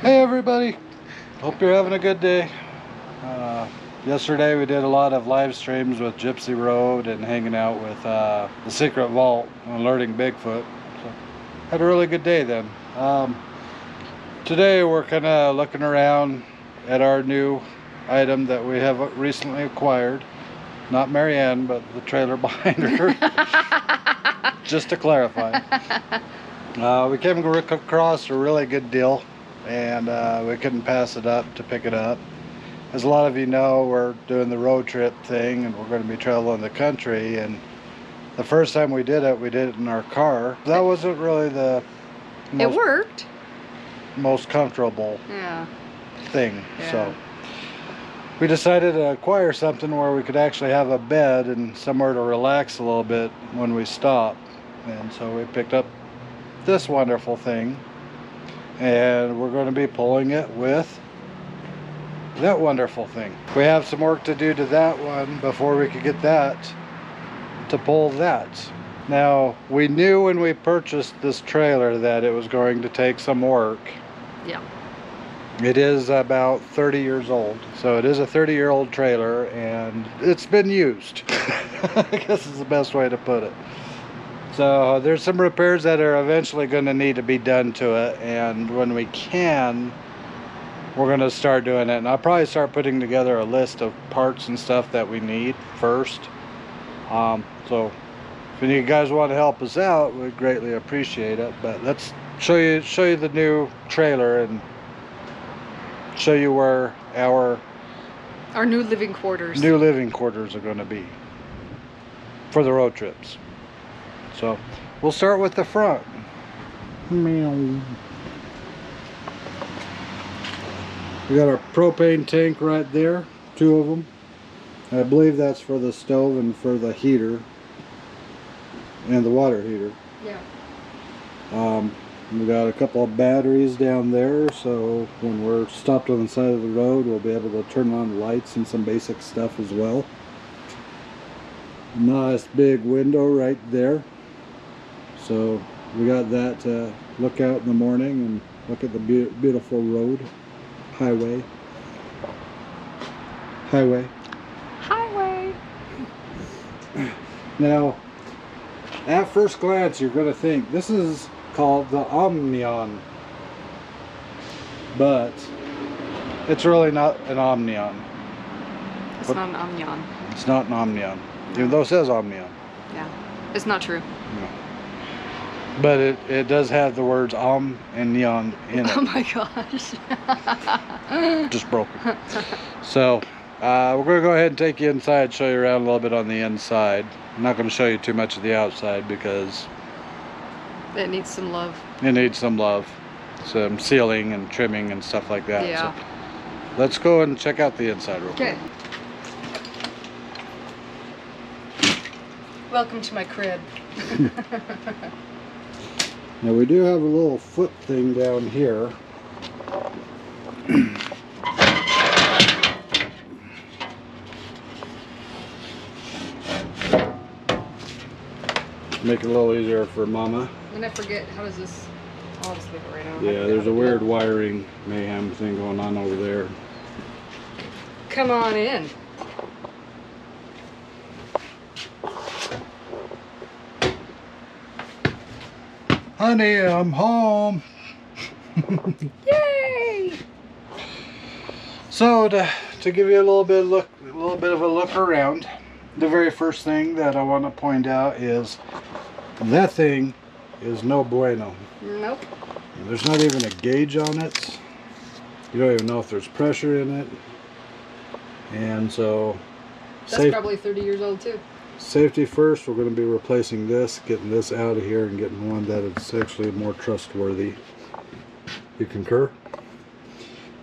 Hey everybody, hope you're having a good day. Yesterday we did a lot of live streams with Gypsy Road and hanging out with the Secret Vault and alerting Bigfoot. So, had a really good day then. Today we're kind of looking around at our new item that we have recently acquired. Not Marianne, but the trailer behind her. Just to clarify. We came across a really good deal, and we couldn't pass it up to pick it up. As a lot of you know, we're doing the road trip thing, and we're going to be traveling the country, and the first time we did it in our car. That wasn't really the most comfortable thing. Yeah. So we decided to acquire something where we could actually have a bed and somewhere to relax a little bit when we stop. And so we picked up this wonderful thing, and we're going to be pulling it with that wonderful thing. We have some work to do to that one before we could get that to pull that. Now, we knew when we purchased this trailer that it was going to take some work. Yeah. It is about 30 years old, so it is a 30-year-old trailer, and it's been used. I guess is the best way to put it. So there's some repairs that are eventually going to need to be done to it, and when we can, we're going to start doing it. And I'll probably start putting together a list of parts and stuff that we need first. So if any of you guys want to help us out, we'd greatly appreciate it. But let's show you the new trailer and show you where our new living quarters are going to be for the road trips. So we'll start with the front. Meow. We got our propane tank right there, 2 of them. I believe that's for the stove and for the heater and the water heater. Yeah. We got a couple of batteries down there, so when we're stopped on the side of the road, we'll be able to turn on the lights and some basic stuff as well. Nice big window right there. So we got that to look out in the morning and look at the beautiful road. Highway. Now, at first glance, you're going to think this is called the Omnion, but it's really not an Omnion. It's not an Omnion. It's not an Omnion, even though it says Omnion. Yeah, it's not true. No. But it does have the words Om and Neon in it. Oh my gosh. Just broke it. So we're going to go ahead and take you inside, show you around a little bit on the inside. I'm not going to show you too much of the outside because it needs some love. It needs some love. Some sealing and trimming and stuff like that. Yeah. So let's go and check out the inside real quick. Okay. Welcome to my crib. Now we do have a little foot thing down here. Make it a little easier for Mama. And I forget, how does this... I'll just leave it right now. Yeah, there's a weird wiring mayhem thing going on over there. Come on in. Honey, I'm home. Yay! So to give you a little bit of a look around, the very first thing that I want to point out is that thing is no bueno. Nope. There's not even a gauge on it. You don't even know if there's pressure in it. And so that's probably 30 years old too. Safety first, we're going to be replacing this, getting this out of here and getting one that is actually more trustworthy. You concur?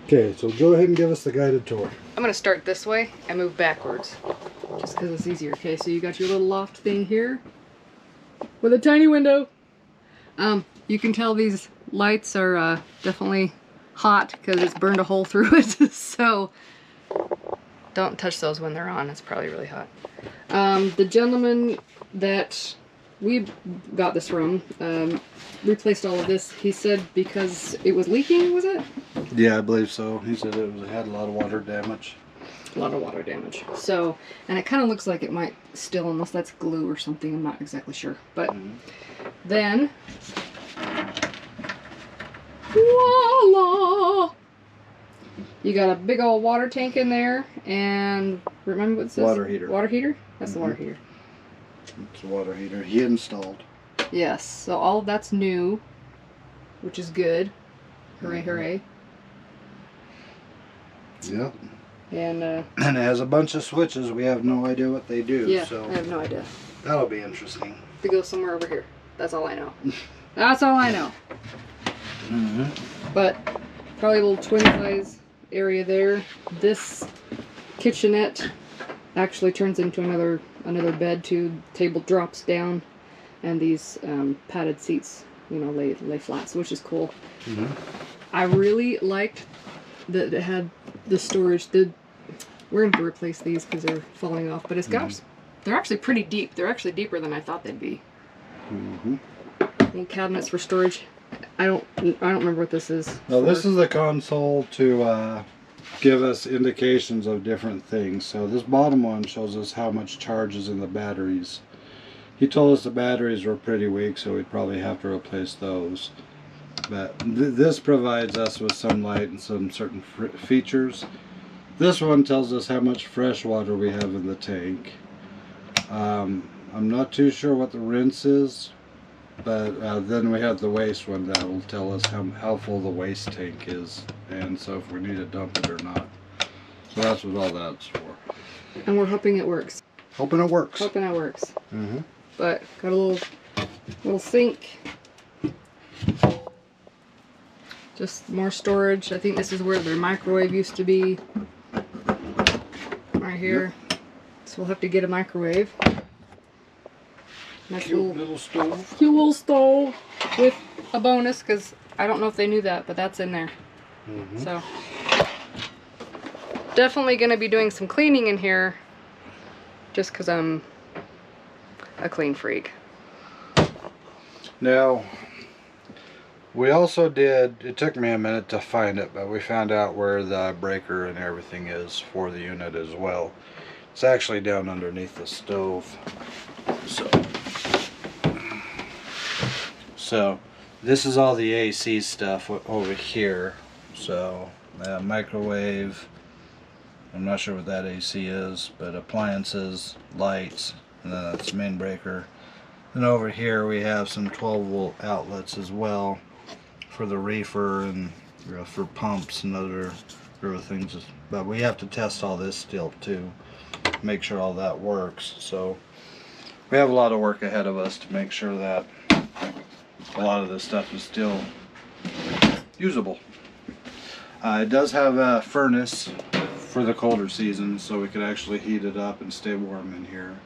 Okay, so go ahead and give us the guided tour. I'm going to start this way and move backwards, just because it's easier. Okay, so you got your little loft thing here with a tiny window. You can tell these lights are definitely hot because it's burned a hole through it, so don't touch those when they're on. It's probably really hot. The gentleman that we got this from replaced all of this. He said because it was leaking, was it? Yeah, I believe so. He said it had a lot of water damage. A lot of water damage. So, and it kind of looks like it might still, unless that's glue or something. I'm not exactly sure. But then, voila! You got a big old water tank in there, and remember what it says? Water heater. Water heater? That's the water heater. It's a water heater he installed. Yes. So all of that's new, which is good. Hooray, hooray. Yep. And it has a bunch of switches. We have no idea what they do. Yeah, so I have no idea. that'll be interesting. To go somewhere over here. That's all I know. That's all I know. But probably a little twin size area there. This kitchenette actually turns into another bed too. Table drops down, and these padded seats, you know, lay flat, which is cool. I really liked that it had the storage. We're going to replace these because they're falling off, but it's got they're actually pretty deep. They're actually deeper than I thought they'd be. Little cabinets for storage. I don't remember what this is. Well, this is the console to give us indications of different things. So this bottom one shows us how much charge is in the batteries. He told us the batteries were pretty weak, so we'd probably have to replace those. But this provides us with some light and some certain features. This one tells us how much fresh water we have in the tank. I'm not too sure what the rinse is, but then we have the waste one that will tell us how full the waste tank is, and so if we need to dump it or not. So that's what all that's for. And we're hoping it works. Hoping it works. Hoping it works. But got a little sink. Just more storage. I think this is where their microwave used to be. Right here. So we'll have to get a microwave. Nice Cute little stove. Cute little stove with a bonus, because I don't know if they knew that, but that's in there. So definitely going to be doing some cleaning in here, just because I'm a clean freak. Now, we also did, it took me a minute to find it, but we found out where the breaker and everything is for the unit as well. It's actually down underneath the stove. So this is all the AC stuff over here. So microwave, I'm not sure what that AC is, but appliances, lights, and then that's the main breaker. Then over here we have some 12-volt outlets as well for the reefer and for pumps and other things. But we have to test all this still too, make sure all that works. So we have a lot of work ahead of us to make sure that a lot of this stuff is still usable. It does have a furnace for the colder season, so we could actually heat it up and stay warm in here.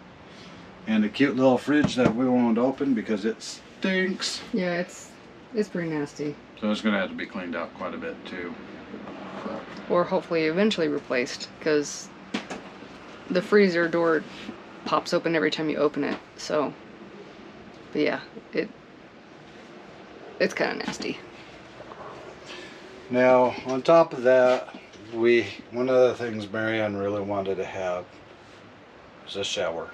And a cute little fridge that we won't open because it stinks. Yeah, it's pretty nasty. So it's going to have to be cleaned out quite a bit too. Or hopefully eventually replaced, because the freezer door pops open every time you open it. So, but yeah, it's kind of nasty. Now, on top of that, one of the things Marianne really wanted to have was a shower.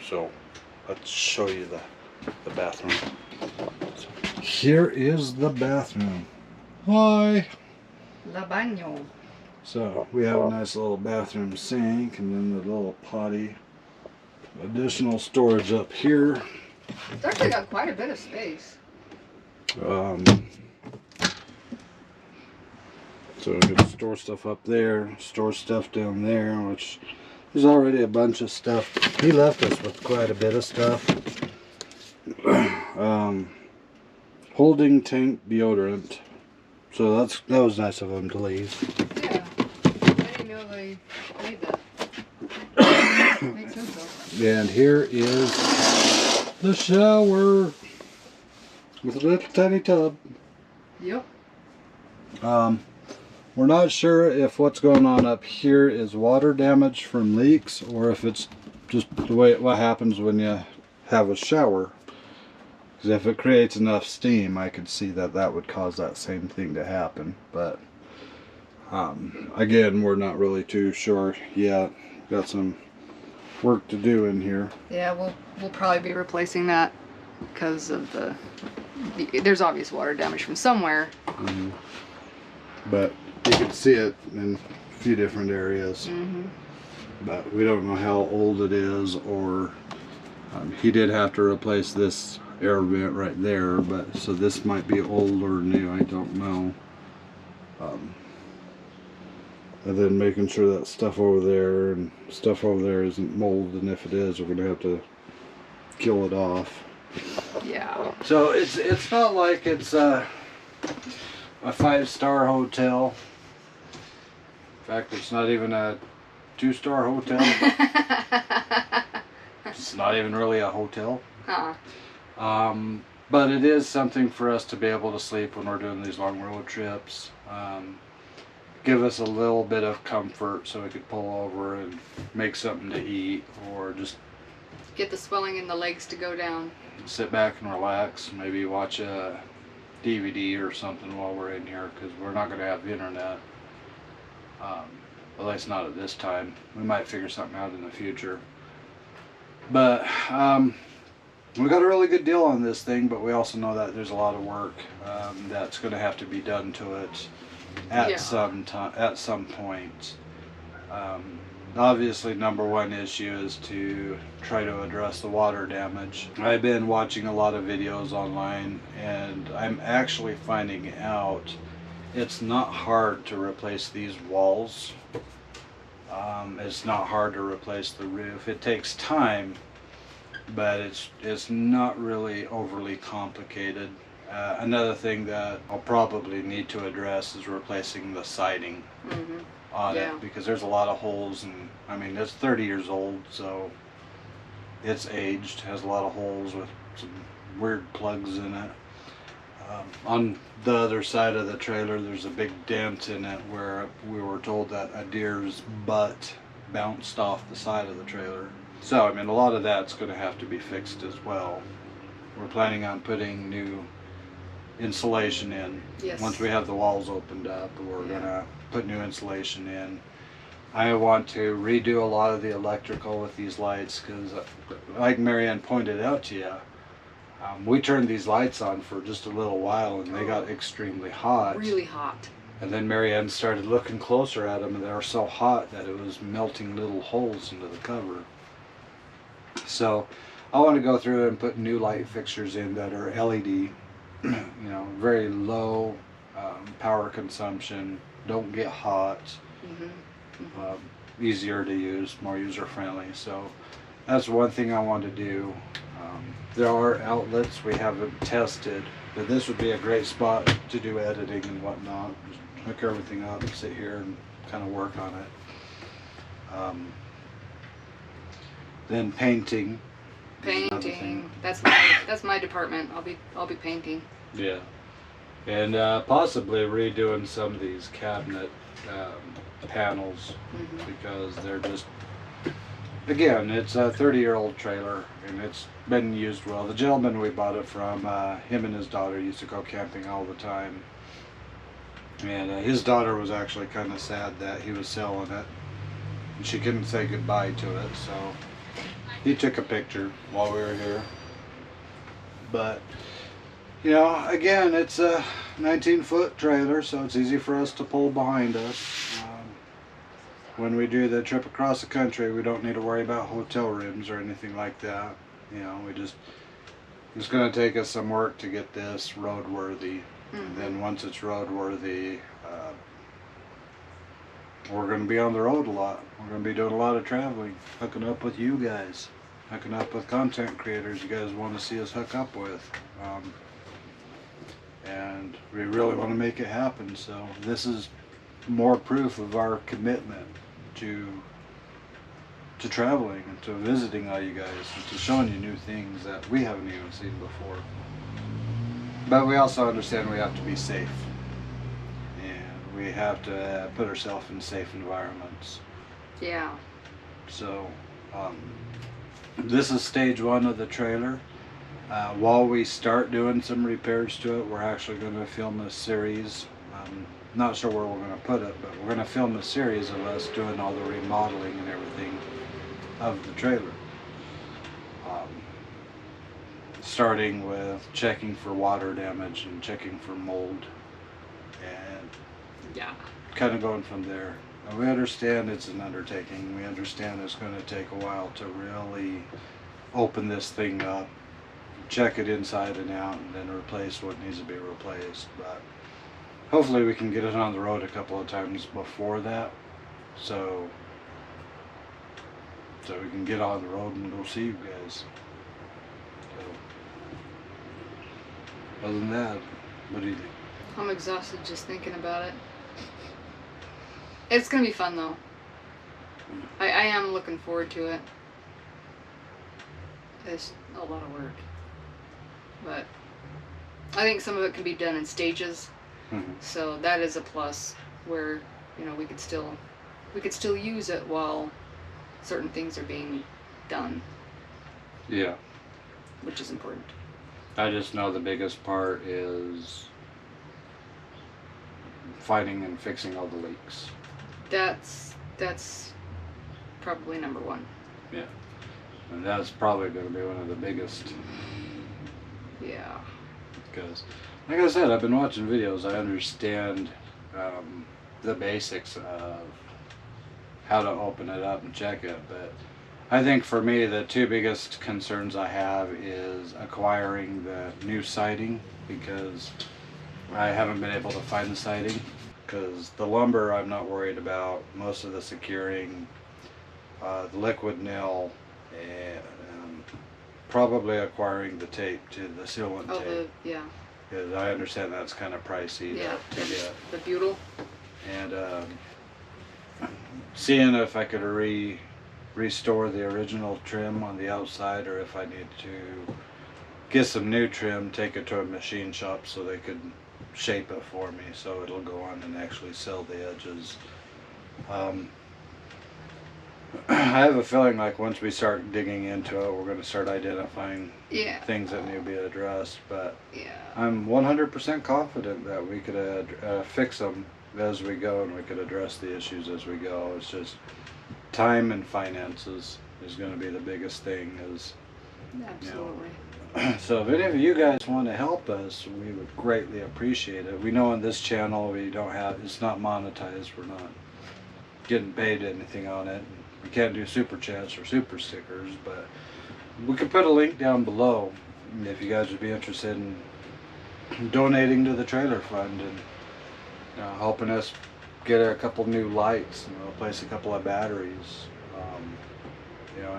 So let's show you the bathroom. So, here is the bathroom. Hi. La baño. So we have a nice little bathroom sink, and then the little potty. Additional storage up here. It's actually got quite a bit of space. So we can store stuff up there, store stuff down there, which there's already a bunch of stuff. He left us with quite a bit of stuff. Holding tank deodorant. So that was nice of him to leave. Yeah, I didn't know they made that. Makes sense though. And here is the shower with a little tiny tub. Yep. We're not sure if what's going on up here is water damage from leaks, or if it's just the way what happens when you have a shower. Because if it creates enough steam, I could see that that would cause that same thing to happen. But again, we're not really too sure yet. Got some work to do in here. Yeah, we'll probably be replacing that because of there's obvious water damage from somewhere. Mm-hmm. But you can see it in a few different areas. Mm-hmm. But we don't know how old it is, or he did have to replace this air vent right there, but so this might be old or new, I don't know. And then making sure that stuff over there isn't mold, and if it is, we're gonna have to kill it off. Yeah. So it's not like it's a 5-star hotel. In fact, it's not even a 2-star hotel. It's not even really a hotel. But it is something for us to be able to sleep when we're doing these long road trips. Give us a little bit of comfort so we could pull over and make something to eat, or just get the swelling in the legs to go down. Sit back and relax, maybe watch a DVD or something while we're in here, because we're not going to have internet. At least not at this time. We might figure something out in the future. But we got a really good deal on this thing, but we also know that there's a lot of work that's going to have to be done to it at some point. Obviously, number one issue is to try to address the water damage. I've been watching a lot of videos online, and I'm actually finding out it's not hard to replace these walls. It's not hard to replace the roof. It takes time, but it's not really overly complicated. Another thing that I'll probably need to address is replacing the siding on it, because there's a lot of holes, and I mean, it's 30 years old, so it's aged, has a lot of holes with some weird plugs in it. On the other side of the trailer, there's a big dent in it where we were told that a deer's butt bounced off the side of the trailer. So I mean, a lot of that's going to have to be fixed as well. We're planning on putting new insulation in. Yes. Once we have the walls opened up, we're gonna put new insulation in. I want to redo a lot of the electrical with these lights, because like Marianne pointed out to you, we turned these lights on for just a little while and they got extremely hot. Really hot. And then Marianne started looking closer at them, and they were so hot that it was melting little holes into the cover. So I want to go through and put new light fixtures in that are LED, you know, very low power consumption, don't get hot, easier to use, more user friendly. So that's one thing I want to do. There are outlets we haven't tested, but this would be a great spot to do editing and whatnot. Just hook everything up and sit here and kind of work on it. Then painting. Painting. That's my department. I'll be painting. Yeah, and possibly redoing some of these cabinet panels, because they're just, again, it's a 30-year-old trailer and it's been used well. The gentleman we bought it from, him and his daughter used to go camping all the time, and his daughter was actually kind of sad that he was selling it and she couldn't say goodbye to it, so he took a picture while we were here. But you know, again, it's a 19-foot trailer, so it's easy for us to pull behind us. When we do the trip across the country, we don't need to worry about hotel rooms or anything like that. You know, it's going to take us some work to get this roadworthy. And then once it's roadworthy, we're going to be on the road a lot. We're going to be doing a lot of traveling, hooking up with you guys, hooking up with content creators you guys want to see us hook up with. And we really want to make it happen, so this is more proof of our commitment to traveling and to visiting all you guys and to showing you new things that we haven't even seen before. But we also understand we have to be safe, and we have to put ourselves in safe environments. Yeah. So this is stage one of the trailer. While we start doing some repairs to it, we're actually going to film a series. Not sure where we're going to put it, but we're going to film a series of us doing all the remodeling and everything of the trailer. Starting with checking for water damage and checking for mold, and Yeah. kind of going from there. Now, we understand it's an undertaking. We understand it's going to take a while to really open this thing up, check it inside and out, and then replace what needs to be replaced. But hopefully we can get it on the road a couple of times before that, so we can get on the road and go see you guys. So, other than that, what do you think? I'm exhausted just thinking about it. It's gonna be fun though. I am looking forward to it. It's a lot of work, but I think some of it can be done in stages. Mm-hmm. So that is a plus, where we could still use it while certain things are being done. Yeah. Which is important. I just know the biggest part is finding and fixing all the leaks. That's probably number one. Yeah. And that's probably going to be one of the biggest. Yeah. Because, like I said, I've been watching videos. I understand the basics of how to open it up and check it. But I think for me, the two biggest concerns I have is acquiring the new siding, because I haven't been able to find the siding. Because the lumber I'm not worried about, most of the securing, the liquid nail, and probably acquiring the tape to the sealant tape. Yeah. Because I understand that's kind of pricey to get. The butyl. And seeing if I could restore the original trim on the outside, or if I need to get some new trim, take it to a machine shop so they could shape it for me so it'll go on and actually sell the edges. I have a feeling like once we start digging into it, we're going to start identifying things that need to be addressed, but I'm 100% confident that we could fix them as we go, and we could address the issues as we go. It's just time and finances is going to be the biggest thing. Absolutely. So if any of you guys want to help us, we would greatly appreciate it. We know on this channel it's not monetized. We're not getting paid anything on it. We can't do super chats or super stickers, but we could put a link down below if you guys would be interested in donating to the trailer fund and helping us get a couple new lights and replace a couple of batteries.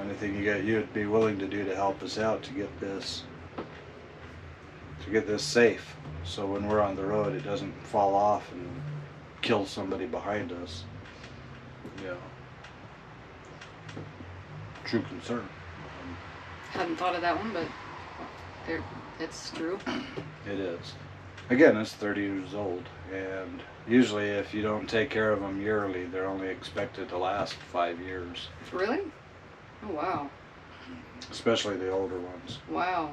Anything you'd be willing to do to help us out to get this safe, so when we're on the road it doesn't fall off and kill somebody behind us. True concern. Hadn't thought of that one, but it's true. It is. Again, it's 30 years old, and usually if you don't take care of them yearly, they're only expected to last 5 years. Really? Oh, wow. Especially the older ones. Wow.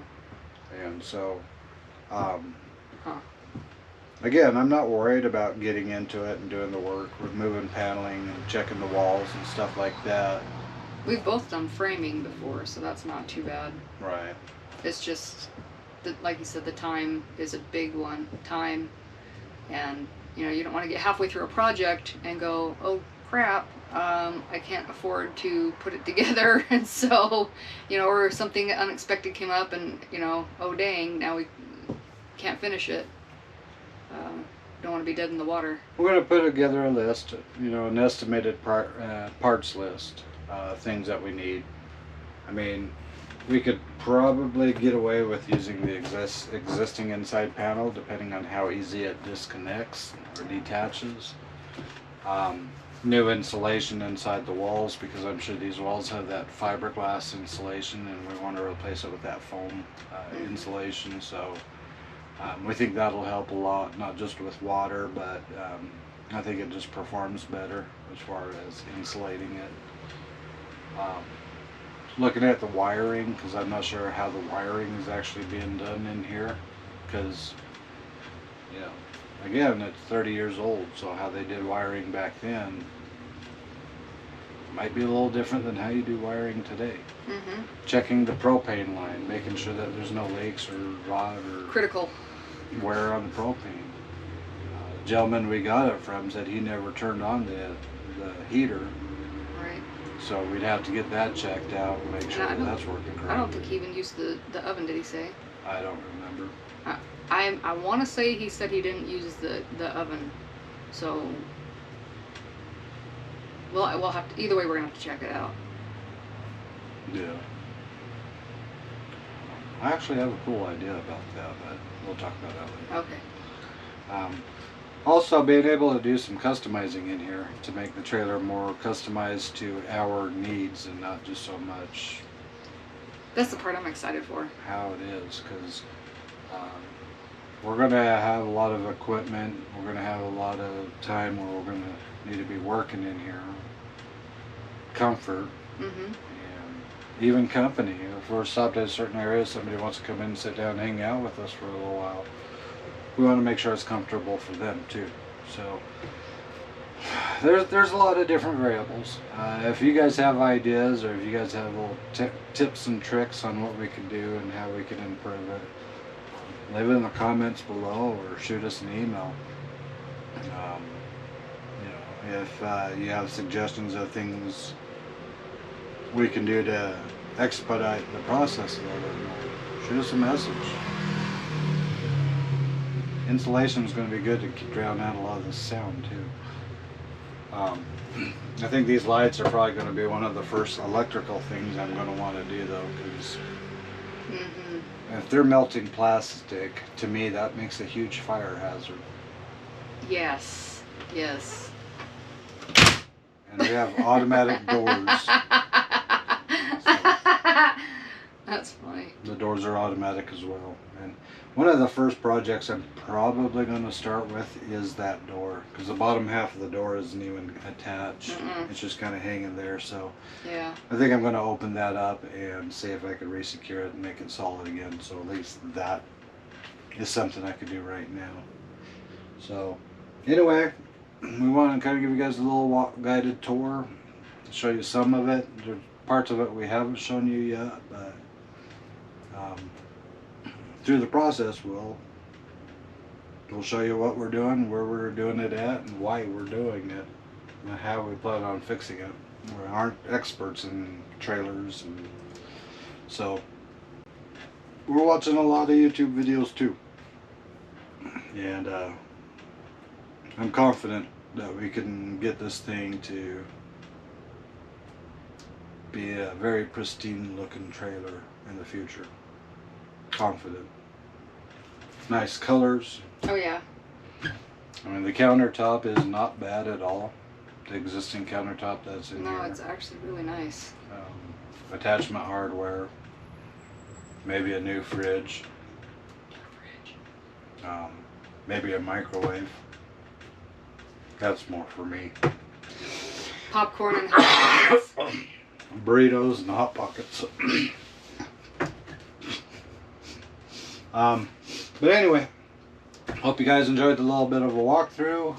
And so, again, I'm not worried about getting into it and doing the work, removing paneling and checking the walls and stuff like that. We've both done framing before, so that's not too bad. Right. It's just, like you said, the time is a big one. Time, and you don't want to get halfway through a project and go, oh crap, I can't afford to put it together, and so, or something unexpected came up, and oh dang, now we can't finish it. Don't want to be dead in the water. We're going to put together a list, an estimated parts list, things that we need. I mean, we could probably get away with using the existing inside panel, depending on how easy it disconnects or detaches. New insulation inside the walls, because I'm sure these walls have that fiberglass insulation, and we want to replace it with that foam insulation. So we think that'll help a lot, not just with water, but I think it just performs better as far as insulating it. looking at the wiring, because I'm not sure how the wiring is actually being done in here, because, you know, again, it's 30 years old, so how they did wiring back then might be a little different than how you do wiring today. Mm-hmm. Checking the propane line, making sure that there's no leaks or rot or Critical wear on the propane. The gentleman we got it from said he never turned on the heater, right. so we'd have to get that checked out and make sure And that's working correctly. I don't think he even used the oven, did he say? I don't remember. I want to say he said he didn't use the oven, so we'll have to, either way we're gonna have to check it out. Yeah. I actually have a cool idea about that, but we'll talk about that later. Okay. Also, being able to do some customizing in here to make the trailer more customized to our needs and not just so much That's the part I'm excited for. how it is, because we're going to have a lot of equipment, we're going to have a lot of time where we're going to need to be working in here. Comfort. Mm-hmm. And even company. If we're stopped at a certain area, somebody wants to come in and sit down and hang out with us for a little while, we want to make sure it's comfortable for them too. So there's a lot of different variables. If you guys have ideas, or if you guys have little tips and tricks on what we can do and how we can improve it, leave it in the comments below or shoot us an email. You know, if you have suggestions of things we can do to expedite the process a little bit more, shoot us a message. Insulation is going to be good to drown out a lot of the sound too. I think these lights are probably going to be one of the first electrical things I'm going to want to do though, because if they're melting plastic, to me that makes a huge fire hazard. Yes. Yes. And we have automatic doors. That's funny. The doors are automatic as well. And one of the first projects I'm probably going to start with is that door, because the bottom half of the door isn't even attached. It's just kind of hanging there. So yeah, I think I'm going to open that up and see if I can re-secure it and make it solid again. So at least that is something I could do right now. So anyway, we want to kind of give you guys a little guided tour, show you some of it. There's parts of it we haven't shown you yet, but through the process we'll show you what we're doing, where we're doing it at, and why we're doing it, and how we plan on fixing it. We aren't experts in trailers, and so we're watching a lot of YouTube videos too, and I'm confident that we can get this thing to be a very pristine looking trailer in the future. Confident. Nice colors. oh yeah. I mean, the countertop is not bad at all. The existing countertop that's in here. No, it's actually really nice. Attachment hardware. Maybe a new fridge. Maybe a microwave. That's more for me. Popcorn and hot dogs. Burritos and Hot Pockets. But anyway, hope you guys enjoyed the little bit of a walkthrough,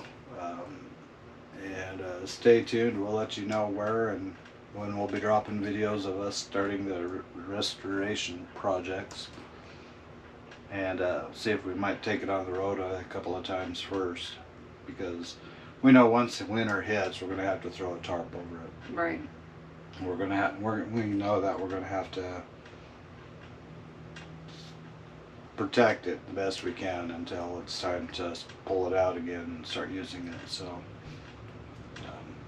and stay tuned. We'll let you know where and when we'll be dropping videos of us starting the restoration projects, and see if we might take it on the road a couple of times first, because we know once the winter hits we're going to have to throw a tarp over it. Right. We're going to have, we know that we're going to have to protect it the best we can until it's time to pull it out again and start using it. So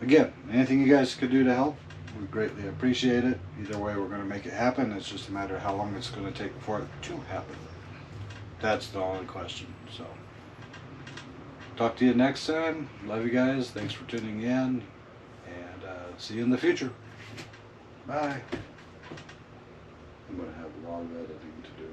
again, anything you guys could do to help, we greatly appreciate it. Either way, we're going to make it happen. It's just a matter of how long it's going to take for it to happen. That's the only question. So talk to you next time. Love you guys. Thanks for tuning in, and see you in the future. Bye. I'm going to have a lot of editing to do.